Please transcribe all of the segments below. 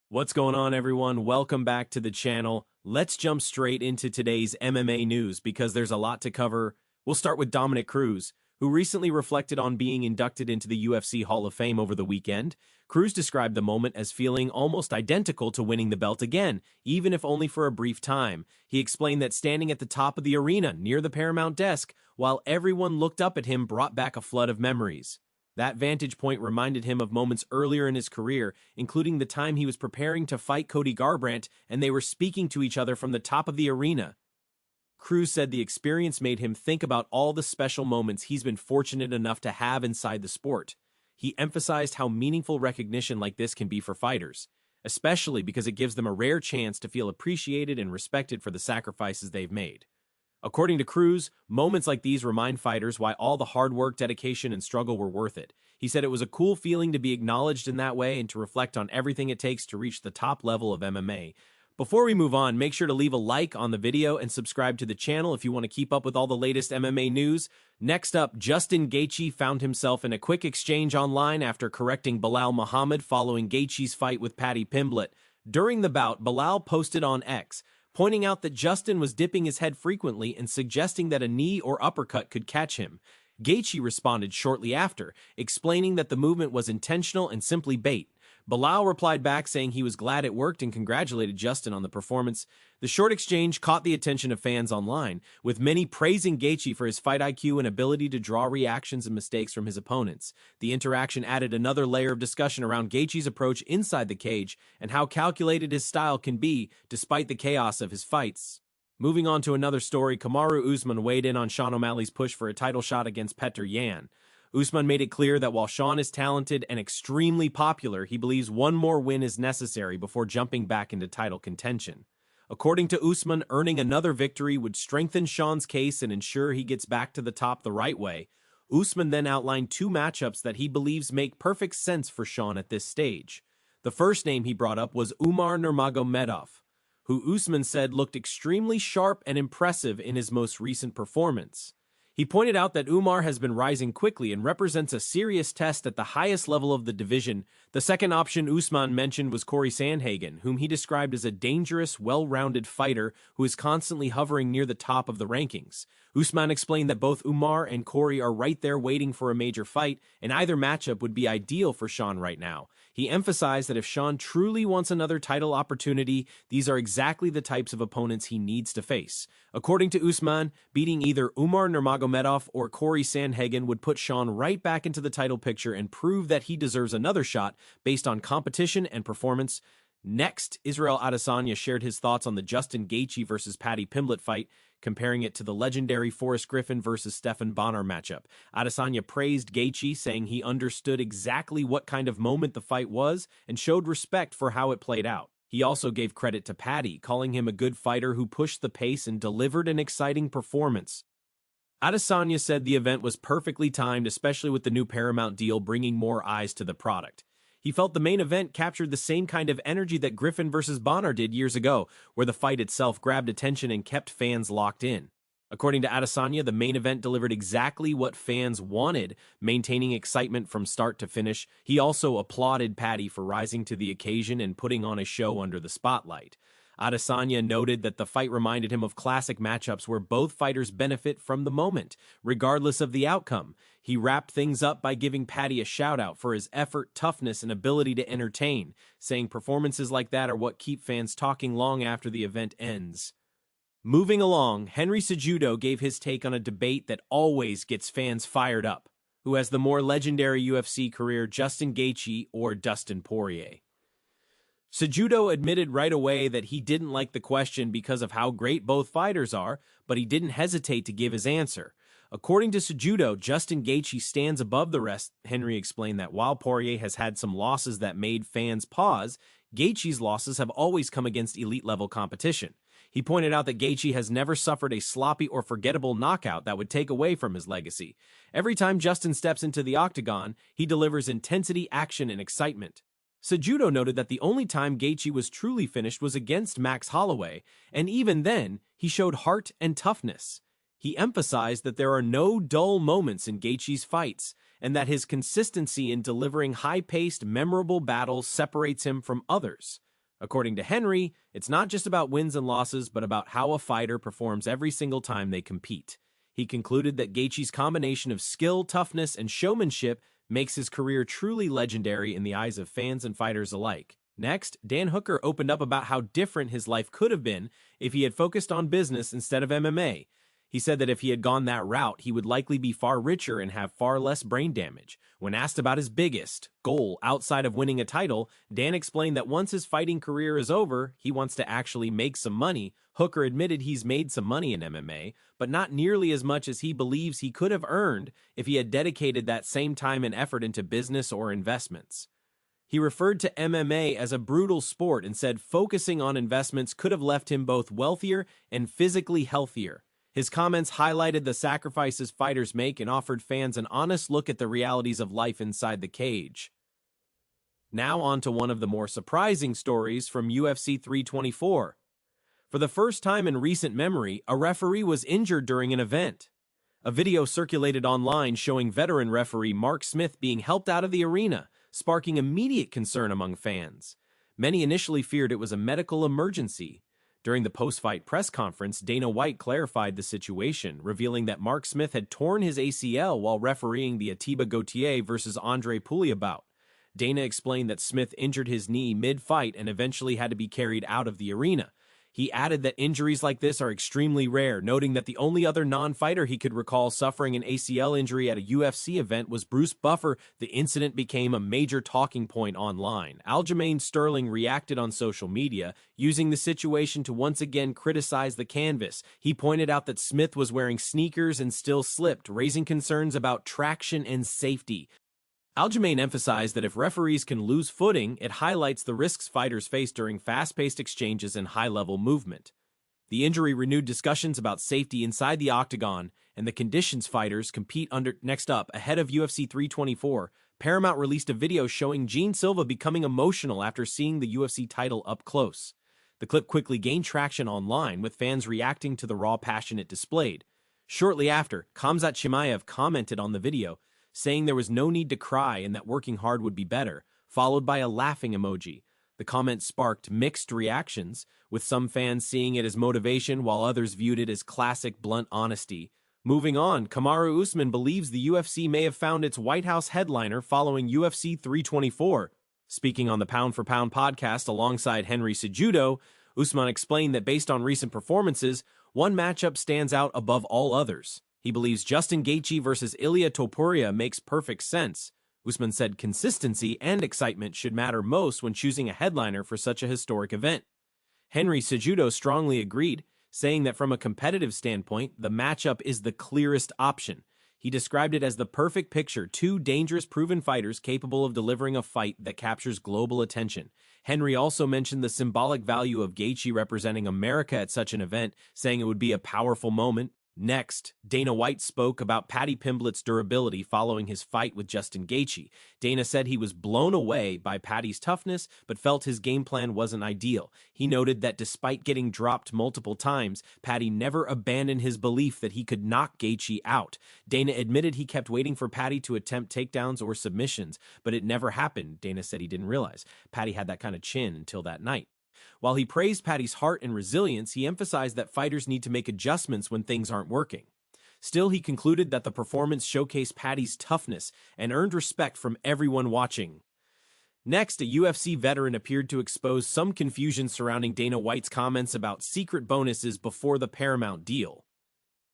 What's going on, everyone? Welcome back to the channel. Let's jump straight into today's MMA news because there's a lot to cover. We'll start with Dominick Cruz, who recently reflected on being inducted into the UFC Hall of Fame over the weekend. Cruz described the moment as feeling almost identical to winning the belt again, even if only for a brief time. He explained that standing at the top of the arena near the Paramount desk, while everyone looked up at him, brought back a flood of memories. That vantage point reminded him of moments earlier in his career, including the time he was preparing to fight Cody Garbrandt and they were speaking to each other from the top of the arena. Cruz said the experience made him think about all the special moments he's been fortunate enough to have inside the sport. He emphasized how meaningful recognition like this can be for fighters, especially because it gives them a rare chance to feel appreciated and respected for the sacrifices they've made. According to Cruz, moments like these remind fighters why all the hard work, dedication, and struggle were worth it. He said it was a cool feeling to be acknowledged in that way and to reflect on everything it takes to reach the top level of MMA. Before we move on, make sure to leave a like on the video and subscribe to the channel if you want to keep up with all the latest MMA news. Next up, Justin Gaethje found himself in a quick exchange online after correcting Belal Muhammad following Gaethje's fight with Paddy Pimblett. During the bout, Belal posted on X, pointing out that Justin was dipping his head frequently and suggesting that a knee or uppercut could catch him. Gaethje responded shortly after, explaining that the movement was intentional and simply bait. Belal replied back saying he was glad it worked and congratulated Justin on the performance. The short exchange caught the attention of fans online, with many praising Gaethje for his fight IQ and ability to draw reactions and mistakes from his opponents. The interaction added another layer of discussion around Gaethje's approach inside the cage and how calculated his style can be despite the chaos of his fights. Moving on to another story, Kamaru Usman weighed in on Sean O'Malley's push for a title shot against Petr Yan. Usman made it clear that while Sean is talented and extremely popular, he believes one more win is necessary before jumping back into title contention. According to Usman, earning another victory would strengthen Sean's case and ensure he gets back to the top the right way. Usman then outlined two matchups that he believes make perfect sense for Sean at this stage. The first name he brought up was Umar Nurmagomedov, who Usman said looked extremely sharp and impressive in his most recent performance. He pointed out that Umar has been rising quickly and represents a serious test at the highest level of the division. The second option Usman mentioned was Corey Sandhagen, whom he described as a dangerous, well-rounded fighter who is constantly hovering near the top of the rankings. Usman explained that both Umar and Corey are right there waiting for a major fight, and either matchup would be ideal for Sean right now. He emphasized that if Sean truly wants another title opportunity, these are exactly the types of opponents he needs to face. According to Usman, beating either Umar Nurmagomedov or Corey Sandhagen would put Sean right back into the title picture and prove that he deserves another shot based on competition and performance. Next, Israel Adesanya shared his thoughts on the Justin Gaethje versus Paddy Pimblett fight, comparing it to the legendary Forrest Griffin versus Stephan Bonnar matchup. Adesanya praised Gaethje, saying he understood exactly what kind of moment the fight was and showed respect for how it played out. He also gave credit to Paddy, calling him a good fighter who pushed the pace and delivered an exciting performance. Adesanya said the event was perfectly timed, especially with the new Paramount deal bringing more eyes to the product. He felt the main event captured the same kind of energy that Griffin versus Bonnar did years ago, where the fight itself grabbed attention and kept fans locked in. According to Adesanya, the main event delivered exactly what fans wanted, maintaining excitement from start to finish. He also applauded Paddy for rising to the occasion and putting on a show under the spotlight. Adesanya noted that the fight reminded him of classic matchups where both fighters benefit from the moment, regardless of the outcome. He wrapped things up by giving Paddy a shout-out for his effort, toughness, and ability to entertain, saying performances like that are what keep fans talking long after the event ends. Moving along, Henry Cejudo gave his take on a debate that always gets fans fired up. Who has the more legendary UFC career, Justin Gaethje or Dustin Poirier? Cejudo admitted right away that he didn't like the question because of how great both fighters are, but he didn't hesitate to give his answer. According to Cejudo, Justin Gaethje stands above the rest. Henry explained that while Poirier has had some losses that made fans pause, Gaethje's losses have always come against elite-level competition. He pointed out that Gaethje has never suffered a sloppy or forgettable knockout that would take away from his legacy. Every time Justin steps into the octagon, he delivers intensity, action, and excitement. Cejudo noted that the only time Gaethje was truly finished was against Max Holloway, and even then, he showed heart and toughness. He emphasized that there are no dull moments in Gaethje's fights, and that his consistency in delivering high-paced, memorable battles separates him from others. According to Henry, it's not just about wins and losses, but about how a fighter performs every single time they compete. He concluded that Gaethje's combination of skill, toughness, and showmanship makes his career truly legendary in the eyes of fans and fighters alike. Next, Dan Hooker opened up about how different his life could have been if he had focused on business instead of MMA. He said that if he had gone that route, he would likely be far richer and have far less brain damage. When asked about his biggest goal outside of winning a title, Dan explained that once his fighting career is over, he wants to actually make some money. Hooker admitted he's made some money in MMA, but not nearly as much as he believes he could have earned if he had dedicated that same time and effort into business or investments. He referred to MMA as a brutal sport and said focusing on investments could have left him both wealthier and physically healthier. His comments highlighted the sacrifices fighters make and offered fans an honest look at the realities of life inside the cage. Now on to one of the more surprising stories from UFC 324. For the first time in recent memory, a referee was injured during an event. A video circulated online showing veteran referee Mark Smith being helped out of the arena, sparking immediate concern among fans. Many initially feared it was a medical emergency. During the post-fight press conference, Dana White clarified the situation, revealing that Mark Smith had torn his ACL while refereeing the Atiba Gauthier versus Andre Pouliot bout. Dana explained that Smith injured his knee mid-fight and eventually had to be carried out of the arena. He added that injuries like this are extremely rare, noting that the only other non-fighter he could recall suffering an ACL injury at a UFC event was Bruce Buffer. The incident became a major talking point online. Aljamain Sterling reacted on social media, using the situation to once again criticize the canvas. He pointed out that Smith was wearing sneakers and still slipped, raising concerns about traction and safety. Aljamain emphasized that if referees can lose footing, it highlights the risks fighters face during fast-paced exchanges and high-level movement. The injury renewed discussions about safety inside the octagon and the conditions fighters compete under. Next up, ahead of UFC 324, Paramount released a video showing Gene Silva becoming emotional after seeing the UFC title up close. The clip quickly gained traction online, with fans reacting to the raw passion it displayed. Shortly after, Khamzat Chimaev commented on the video, saying there was no need to cry and that working hard would be better, followed by a laughing emoji. The comment sparked mixed reactions, with some fans seeing it as motivation while others viewed it as classic blunt honesty. Moving on, Kamaru Usman believes the UFC may have found its White House headliner following UFC 324. Speaking on the Pound for Pound podcast alongside Henry Cejudo, Usman explained that based on recent performances, one matchup stands out above all others. He believes Justin Gaethje versus Ilia Topuria makes perfect sense. Usman said consistency and excitement should matter most when choosing a headliner for such a historic event. Henry Cejudo strongly agreed, saying that from a competitive standpoint, the matchup is the clearest option. He described it as the perfect picture, two dangerous proven fighters capable of delivering a fight that captures global attention. Henry also mentioned the symbolic value of Gaethje representing America at such an event, saying it would be a powerful moment. Next, Dana White spoke about Paddy Pimblett's durability following his fight with Justin Gaethje. Dana said he was blown away by Paddy's toughness, but felt his game plan wasn't ideal. He noted that despite getting dropped multiple times, Paddy never abandoned his belief that he could knock Gaethje out. Dana admitted he kept waiting for Paddy to attempt takedowns or submissions, but it never happened. Dana said he didn't realize Paddy had that kind of chin until that night. While he praised Paddy's heart and resilience, he emphasized that fighters need to make adjustments when things aren't working. Still, he concluded that the performance showcased Paddy's toughness and earned respect from everyone watching. Next, a UFC veteran appeared to expose some confusion surrounding Dana White's comments about secret bonuses before the Paramount deal.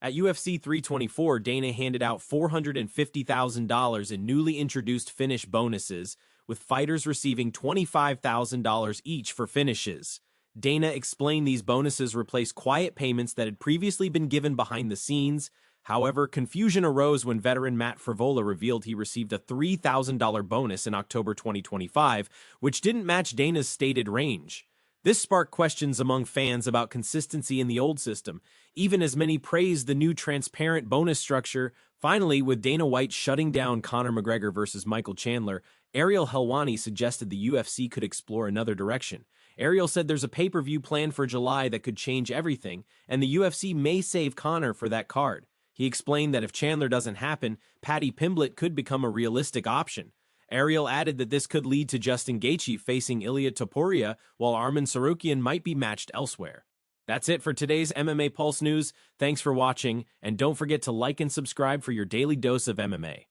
At UFC 324, Dana handed out $450,000 in newly introduced finish bonuses, with fighters receiving $25,000 each for finishes. Dana explained these bonuses replaced quiet payments that had previously been given behind the scenes. However, confusion arose when veteran Matt Frivola revealed he received a $3,000 bonus in October 2025, which didn't match Dana's stated range. This sparked questions among fans about consistency in the old system, even as many praised the new transparent bonus structure. Finally, with Dana White shutting down Conor McGregor versus Michael Chandler, Ariel Helwani suggested the UFC could explore another direction. Ariel said there's a pay-per-view planned for July that could change everything, and the UFC may save Conor for that card. He explained that if Chandler doesn't happen, Paddy Pimblett could become a realistic option. Ariel added that this could lead to Justin Gaethje facing Ilia Topuria, while Arman Tsarukyan might be matched elsewhere. That's it for today's MMA Pulse News. Thanks for watching, and don't forget to like and subscribe for your daily dose of MMA.